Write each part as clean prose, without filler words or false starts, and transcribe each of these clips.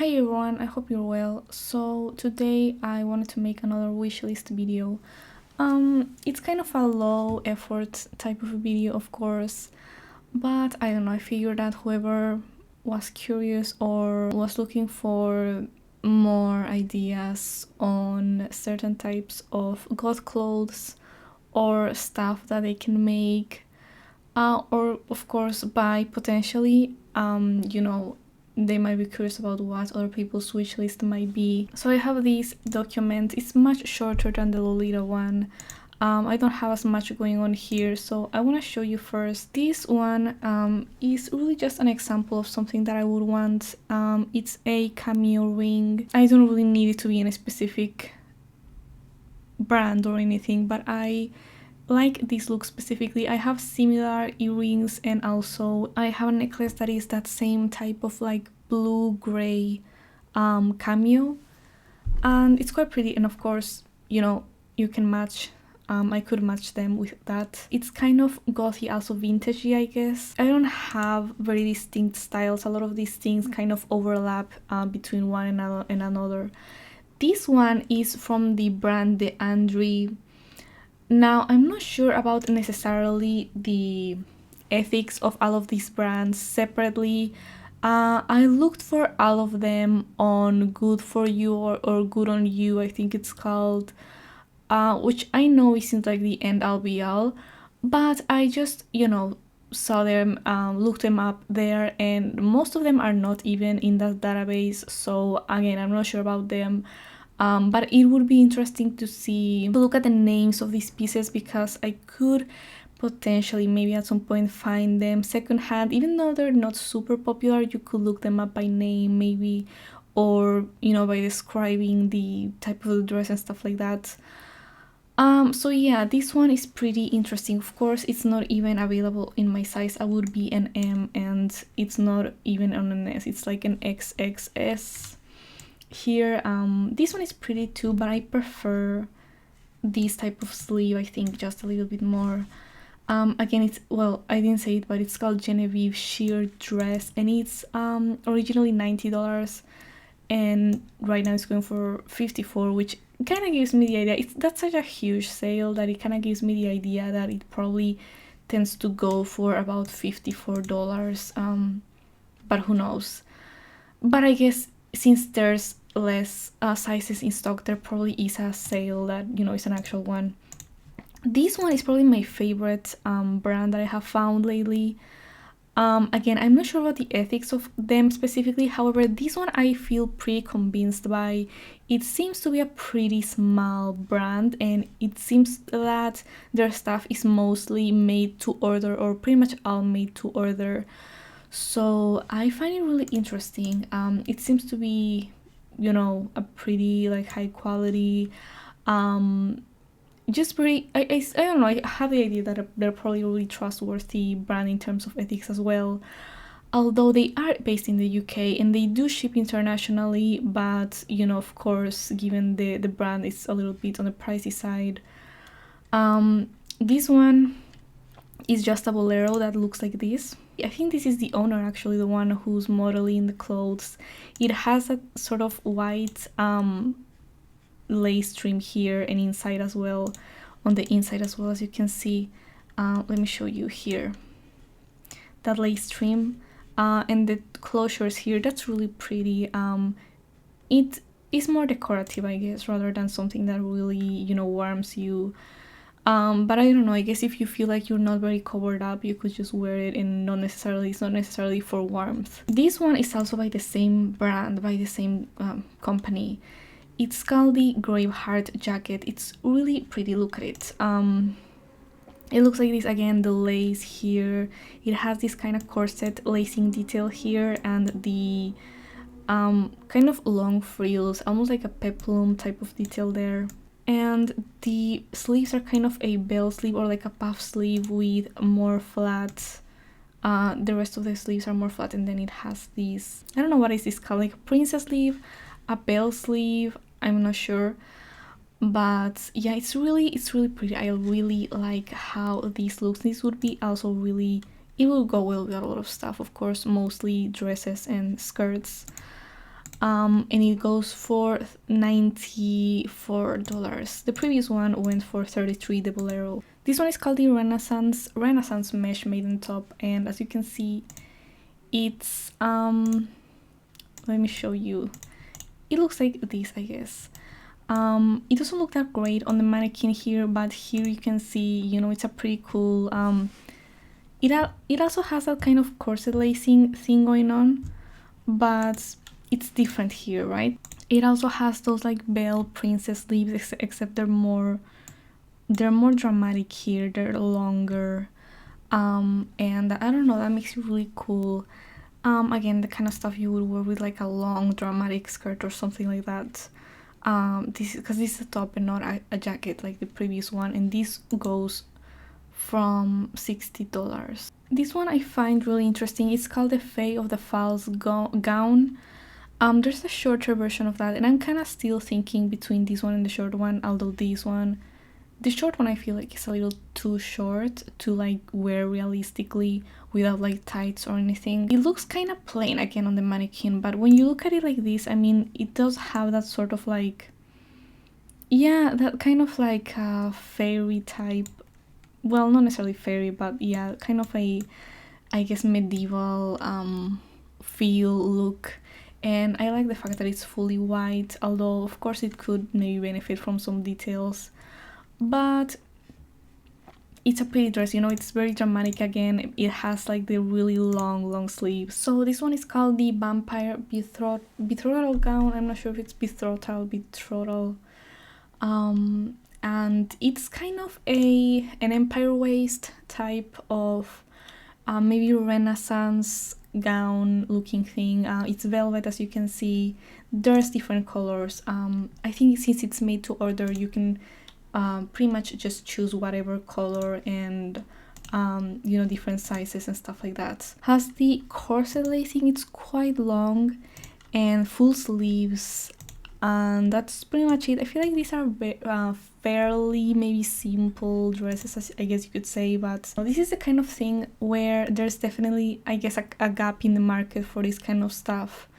Hi everyone, I hope you're well. So today I wanted to make another wishlist video. It's kind of a low effort type of a video, of course, but I don't know, I figured that whoever was curious or was looking for more ideas on certain types of goth clothes or stuff that they can make, or of course buy potentially, they might be curious about what other people's wish list might be. So I have this document. It's much shorter than the Lolita one. I don't have as much going on here, so I want to show you first. This one is really just an example of something that I would want. It's a Cameo ring. I don't really need it to be in a specific brand or anything, but I like this look specifically. I have similar earrings, and also I have a necklace that is that same type of like blue gray cameo, and it's quite pretty. And of course, you can match. I could match them with that. It's kind of gothy, also vintagey, I guess. I don't have very distinct styles. A lot of these things kind of overlap between one and another. This one is from the brand the Andrey. Now, I'm not sure about necessarily the ethics of all of these brands separately. I looked for all of them on Good For You or Good On You, I think it's called, which I know isn't like the end all be all, but I just, saw them, looked them up there, and most of them are not even in that database, so again, I'm not sure about them. But it would be interesting to look at the names of these pieces, because I could potentially maybe at some point find them secondhand. Even though they're not super popular, you could look them up by name maybe, or by describing the type of the dress and stuff like that. So yeah, this one is pretty interesting. Of course, it's not even available in my size. I would be an M, and it's not even on an S. It's like an XXS. Here, this one is pretty too, but I prefer this type of sleeve, I think, just a little bit more. Again, it's, well, I didn't say it, but it's called Genevieve Sheer Dress, and it's originally $90, and right now it's going for $54, which kind of gives me the idea. That's such a huge sale that it kind of gives me the idea that it probably tends to go for about $54, but who knows. But I guess since there's less sizes in stock, there probably is a sale that is an actual one. This one is probably my favorite brand that I have found lately. Again, I'm not sure about the ethics of them specifically. However, this one I feel pretty convinced by. It seems to be a pretty small brand, and it seems that their stuff is mostly made to order, or pretty much all made to order. So I find it really interesting. It seems to be, a pretty like high quality, just pretty. I don't know. I have the idea that they're probably a really trustworthy brand in terms of ethics as well. Although they are based in the UK and they do ship internationally, but of course, given the brand is a little bit on the pricey side. This one is just a bolero that looks like this. I think this is the owner, actually, the one who's modeling the clothes. It has a sort of white lace trim here and inside as well, on the inside as well, as you can see. Let me show you here. That lace trim and the closures here, that's really pretty. It is more decorative, I guess, rather than something that really, warms you. But I don't know, I guess if you feel like you're not very covered up, you could just wear it, and it's not necessarily for warmth. This one is also by the same brand, by the same company. It's called the Graveheart jacket. It's really pretty, look at it. It looks like this. Again, the lace here, it has this kind of corset lacing detail here, and the kind of long frills, almost like a peplum type of detail there. And the sleeves are kind of a bell sleeve or like a puff sleeve with more flat. The rest of the sleeves are more flat, and then it has these, I don't know what is this called, like a princess sleeve, a bell sleeve, I'm not sure. But yeah, it's really pretty. I really like how this looks. This would be also really, it will go well with a lot of stuff, of course, mostly dresses and skirts. and it goes for $94. The previous one went for 33, the bolero. This one is called the Renaissance Mesh Maiden Top, and as you can see, it's let me show you. It looks like this, I guess. It doesn't look that great on the mannequin here, but here you can see, you know, it's a pretty cool. It also has that kind of corset lacing thing going on, but it's different here, right? It also has those like belle princess sleeves, except they're more dramatic here. They're longer, and I don't know, that makes it really cool. Again, the kind of stuff you would wear with like a long dramatic skirt or something like that. This is a top and not a jacket like the previous one, and this goes from $60. This one I find really interesting. It's called the Fae of the Fowls gown. There's a shorter version of that, and I'm kind of still thinking between this one and the short one, although the short one I feel like is a little too short to like wear realistically without like tights or anything. It looks kind of plain again on the mannequin, but when you look at it like this, I mean, it does have that sort of like, yeah, that kind of like fairy type, well, not necessarily fairy, but yeah, kind of a, I guess, medieval feel look. And I like the fact that it's fully white, although of course it could maybe benefit from some details. But it's a pretty dress, you know, it's very dramatic again. It has like the really long sleeves. So this one is called the Vampire Betrothal gown. I'm not sure if it's betrothal. And it's kind of an empire waist type of maybe Renaissance gown looking thing. It's velvet, as you can see. There's different colors. I think since it's made to order, you can pretty much just choose whatever color and you know, different sizes and stuff like that. Has the corset lacing, it's quite long, and full sleeves, and that's pretty much it. I feel like these are fairly maybe simple dresses, I guess you could say, but this is the kind of thing where there's definitely, I guess, a gap in the market for this kind of stuff.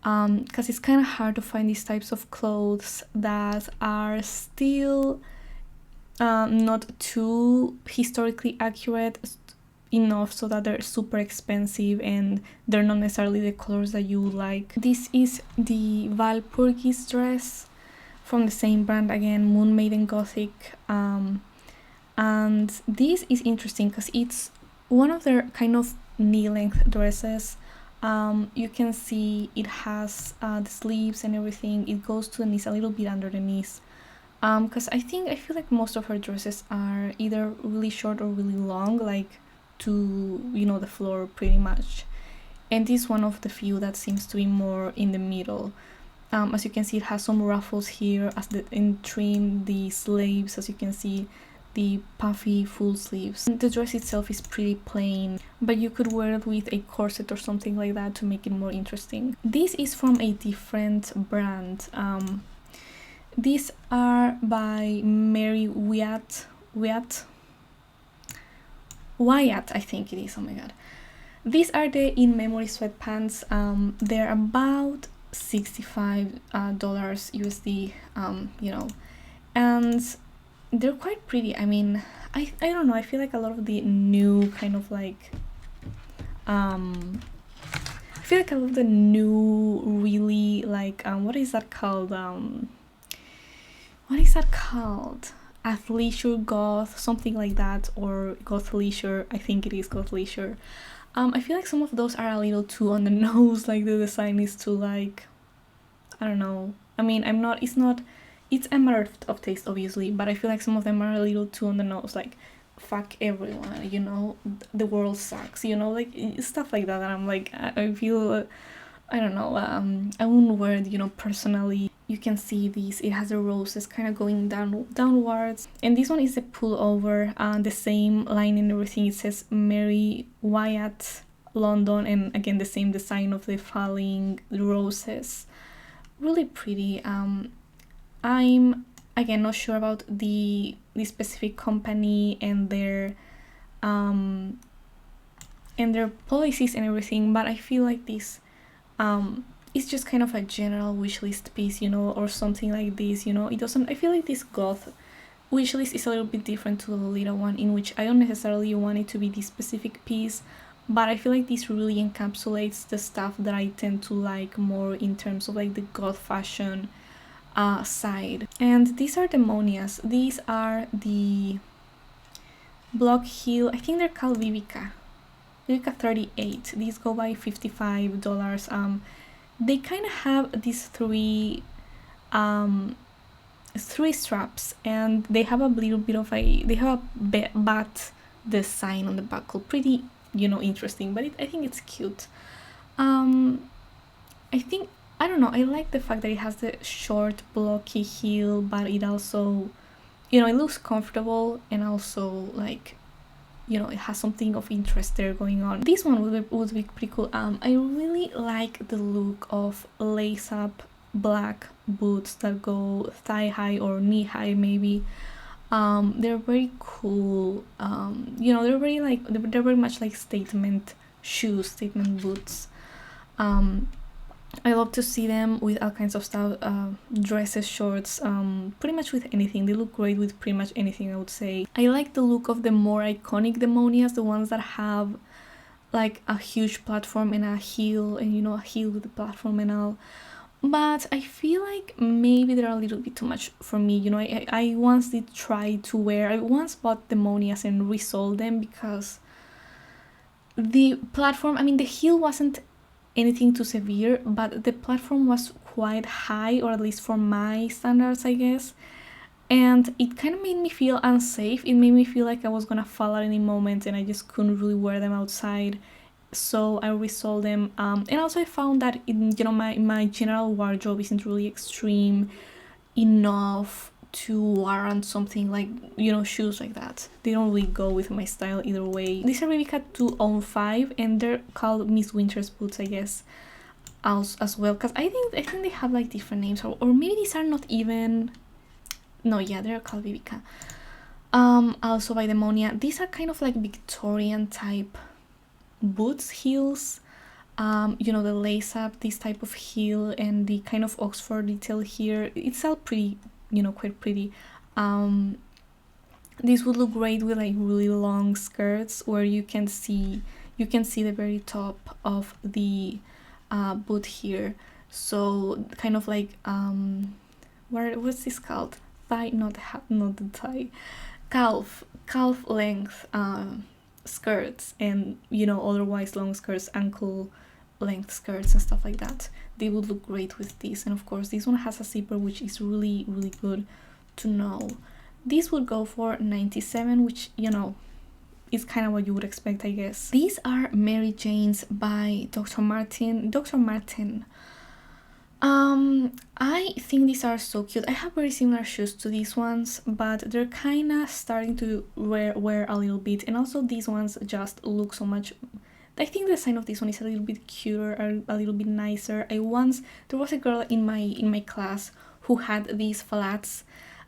Because it's kind of hard to find these types of clothes that are still not too historically accurate enough so that they're super expensive and they're not necessarily the colors that you would like. This is the Valpurgis dress from the same brand again, Moonmaiden Gothic, and this is interesting because it's one of their kind of knee-length dresses. You can see it has the sleeves and everything. It goes to the knees, a little bit under the knees, because I feel like most of her dresses are either really short or really long, like to, you know, the floor pretty much, and this is one of the few that seems to be more in the middle. As you can see, it has some ruffles here and trim the sleeves, as you can see, the puffy full sleeves. The dress itself is pretty plain, but you could wear it with a corset or something like that to make it more interesting. This is from a different brand. These are by Mary Wyatt, I think it is. Oh my god. These are the In Memory Sweatpants. They're about $65 USD, you know, and they're quite pretty. I mean, I don't know, I feel like a lot of the new kind of like I feel like a lot of the new really like what is that called, athleisure goth, something like that, or goth leisure. I think it is goth leisure. I feel like some of those are a little too on the nose, like the design is too like, I don't know, I mean, it's a matter of taste obviously, but I feel like some of them are a little too on the nose, like fuck everyone, you know, the world sucks, you know, like stuff like that, and I'm like, I feel I don't know, I wouldn't wear it, you know, personally. You can see these, it has the roses kind of going downwards, and this one is a pullover, the same line and everything. It says Mary Wyatt London, and again the same design of the falling roses. Really pretty. I'm again not sure about the specific company and their policies and everything, but I feel like this it's just kind of a general wishlist piece, you know, or something like this, you know. It doesn't, I feel like this Goth wishlist is a little bit different to the little one, in which I don't necessarily want it to be this specific piece, but I feel like this really encapsulates the stuff that I tend to like more in terms of like the Goth fashion side. And these are the Monias. These are the block heel, I think they're called Vivica 38. These go by $55. They kind of have these three straps, and they have a little bit of they have a bat design on the buckle, pretty, you know, interesting, but I think it's cute. I think, I don't know, I like the fact that it has the short blocky heel, but it also, you know, it looks comfortable, and also like, you know, it has something of interest there going on. This one would be pretty cool. I really like the look of lace up black boots that go thigh high or knee high maybe. They're very cool. You know, they're very much like statement shoes, statement boots. I love to see them with all kinds of stuff, dresses, shorts, pretty much with anything. They look great with pretty much anything, I would say. I like the look of the more iconic demonias, the ones that have like a huge platform and a heel, and you know, a heel with the platform and all. But I feel like maybe they're a little bit too much for me, you know. I once did try to wear, I once bought demonias and resold them because the platform, I mean, the heel wasn't anything too severe, but the platform was quite high, or at least for my standards, I guess, and it kind of made me feel unsafe. It made me feel like I was gonna fall at any moment, and I just couldn't really wear them outside, so I resold them. And also I found that, you know, my general wardrobe isn't really extreme enough to warrant something like, you know, shoes like that. They don't really go with my style either way. These are Rebecca 205, and they're called Miss Winter's boots, I guess, as well, because I think they have like different names, or maybe these are not even, no, yeah, they're called Vivica. Also by Demonia. These are kind of like Victorian type boots, heels. You know, the lace up, this type of heel, and the kind of Oxford detail here. It's all pretty, you know, quite pretty. This would look great with like really long skirts, where you can see the very top of the boot here. So kind of like what's this called? Thigh, not the thigh, calf length skirts, and you know, otherwise long skirts, ankle length skirts and stuff like that. They would look great with this. And of course this one has a zipper, which is really good to know. This would go for $97, which, you know, is kind of what you would expect, I guess. These are Mary Janes by Dr. Martin. I think these are so cute. I have very similar shoes to these ones, but they're kind of starting to wear a little bit, and also these ones just look so much. I think the design of this one is a little bit cuter, a little bit nicer. There was a girl in my class who had these flats,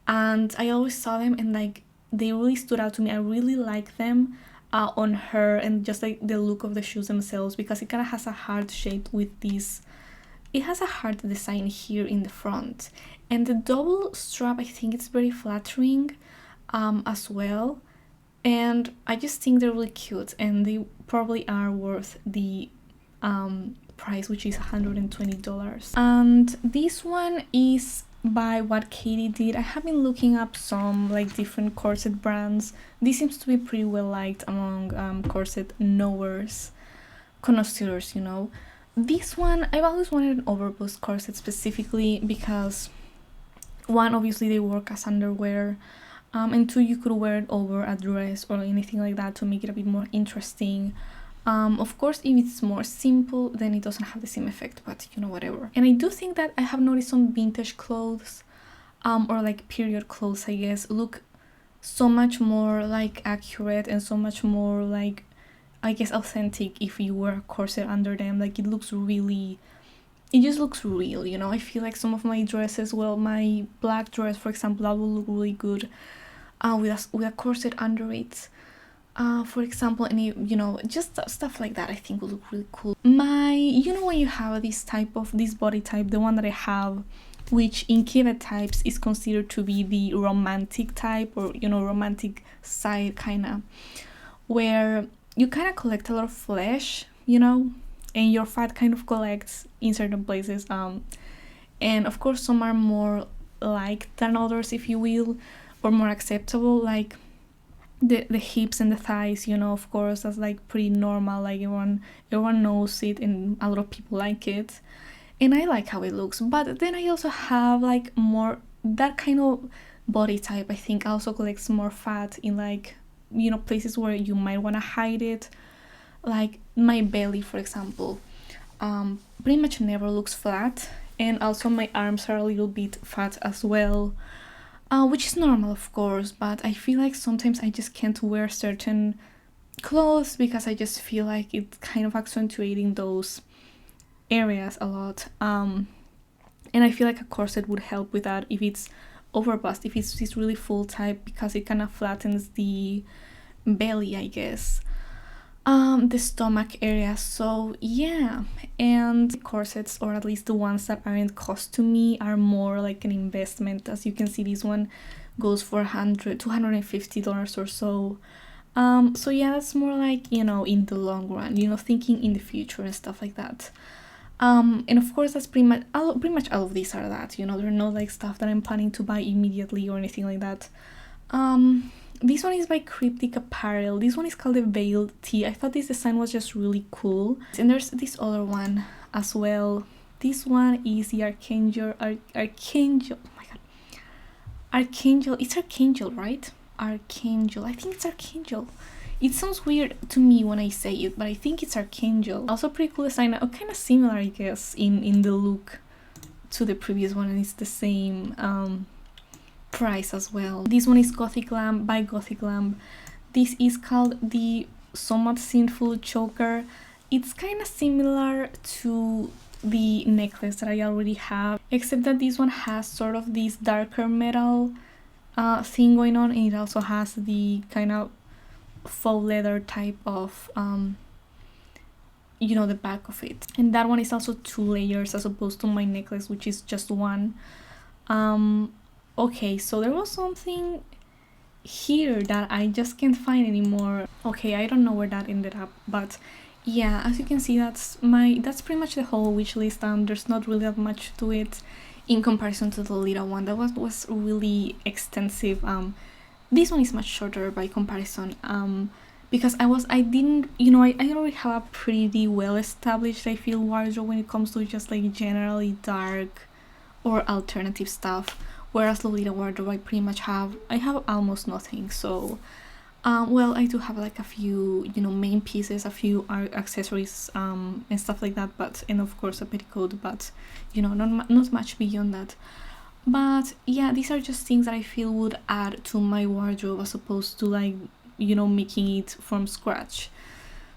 and I always saw them, and like they really stood out to me. I really like them on her, and just like the look of the shoes themselves, because it kind of has a heart shape with these. It has a heart design here in the front, and the double strap, I think it's very flattering as well. And I just think they're really cute, and they probably are worth the price, which is $120. And this one is by What Katie Did. I have been looking up some like different corset brands. This seems to be pretty well liked among corset knowers, connoisseurs, you know. This one, I've always wanted an overbust corset, specifically because one, obviously they work as underwear, and two, you could wear it over a dress or anything like that to make it a bit more interesting. Of course, if it's more simple, then it doesn't have the same effect, but you know, whatever. And I do think that I have noticed some vintage clothes, or like period clothes, I guess, look so much more like accurate and so much more like, I guess, authentic if you wear a corset under them. Like it just looks real, you know. I feel like some of my dresses, well, my black dress, for example, that will look really good with a corset under it. For example, any, you know, just stuff like that I think will look really cool. You know, when you have this body type, the one that I have, which in Kivet types is considered to be the romantic type, or, you know, romantic side, kind of, where you kind of collect a lot of flesh, you know, and your fat kind of collects in certain places. And of course some are more liked than others, if you will, or more acceptable, like the hips and the thighs, you know, of course that's like pretty normal, like everyone knows it and a lot of people like it, and I like how it looks. But then I also have like more that kind of body type, I think, also collects more fat in, like, you know, places where you might want to hide it, like my belly, for example. Pretty much never looks flat, and also my arms are a little bit fat as well, which is normal, of course, but I feel like sometimes I just can't wear certain clothes because I just feel like it's kind of accentuating those areas a lot. And I feel like a corset would help with that if it's overbust, if it's this really full type, because it kind of flattens the belly, I guess. The stomach area. So yeah, and corsets, or at least the ones that aren't cost to me, are more like an investment. As you can see, this one goes for $250 or so. So yeah, that's more like, you know, in the long run, you know, thinking in the future and stuff like that. And of course that's pretty much all of these are that, you know, they're not like stuff that I'm planning to buy immediately or anything like that. This one is by Cryptic Apparel. This one is called the Veiled Tee. I thought this design was just really cool. And there's this other one as well. This one is the Archangel. Archangel. Oh my god. Archangel. It's Archangel, right? Archangel. I think it's Archangel. It sounds weird to me when I say it, but I think it's Archangel. Also pretty cool design. Kind of similar, I guess, in the look to the previous one, and it's the same price as well. This one is Gothic Lamb by Gothic Lamb. This is called the Somewhat Sinful Choker. It's kind of similar to the necklace that I already have, except that this one has sort of this darker metal thing going on, and it also has the kind of faux leather type of you know, the back of it. And that one is also 2 layers as opposed to my necklace, which is just one. Okay, so there was something here that I just can't find anymore. Okay, I don't know where that ended up, but yeah, as you can see, that's pretty much the whole wish list. There's not really that much to it in comparison to the little one that was really extensive. This one is much shorter by comparison, because I didn't, you know, I already have a pretty well established, I feel, wardrobe when it comes to just like generally dark or alternative stuff. Whereas Lolita wardrobe, I have almost nothing. So well, I do have like a few, you know, main pieces, a few accessories and stuff like that, but, and of course a petticoat, but, you know, not much beyond that. But yeah, these are just things that I feel would add to my wardrobe as opposed to, like, you know, making it from scratch.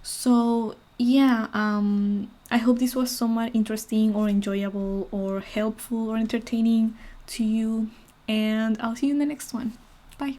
So yeah, I hope this was somewhat interesting or enjoyable or helpful or entertaining to you, and I'll see you in the next one.